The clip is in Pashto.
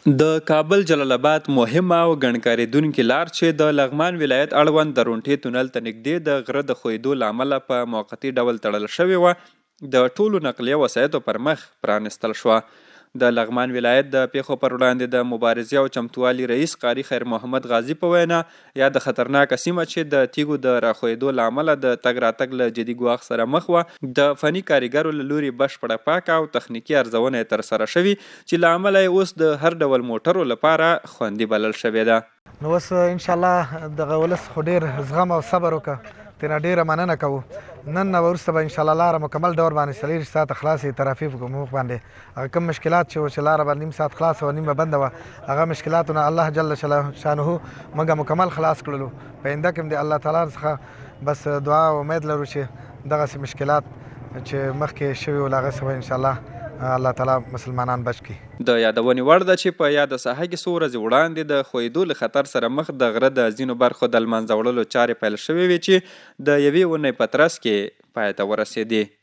د کابل جلال آباد مهمه او ګڼکارېدونکې لار چې د لغمان ولایت اړوند د رونټې تونل ته نږدې د غره د ښویېدو له امله په موقتي ډول تړل شوې وه، د ټولو نقلیه وسایطو پر مخ پرانستل شوه. د لغمان ولایت د پیښو پر وړاندې د مبارزې او چمتووالي رئیس قاري خیر محمد غازي په وینا یا د خطرناکه سیمه چې د تیږو د راښویېدو له امله د تګ راتګ له جدي ګواښ سره مخ وه، د فني کاریګرو له لوري بشپړه پاکه او تخنیکي ارزونه یې ترسره شوي چې له امله یې اوس د هر ډول موټرو لپاره خوندي بلل شوې ده. نو اوس انشاءالله دغه ولس خو ډېر زغم او صبر وکړه، ترې ډېره مننه کوو. نن نه وروسته به انشاءالله لاره مکمل ډول باندې 40 ساعته خلاصې ترافیک په مخ باندې هغه کوم مشکلات چې لاره به نیم ساعت خلاصه وه نیمه بنده وه، هغه مشکلاتونه الله جل شانه موږ مکمل خلاص کړلو. په آینده کې هم د الله تعالی څخه بس دعا او امید لرو چې دغسې مشکلات چې مخکې شوي وو له هغه څخه به انشاءالله الله تعالی مسلمانان بچ کړي. د یادونې وړ ده چې په یاده ساحه کې څو ورځې وړاندې د ښویېدو له خطر سره مخ د غره د ځینو برخو د لمنځه وړلو چارې پیل شوې وې چې د یوې اونۍ په ترڅ کې پای ته ورسېدې.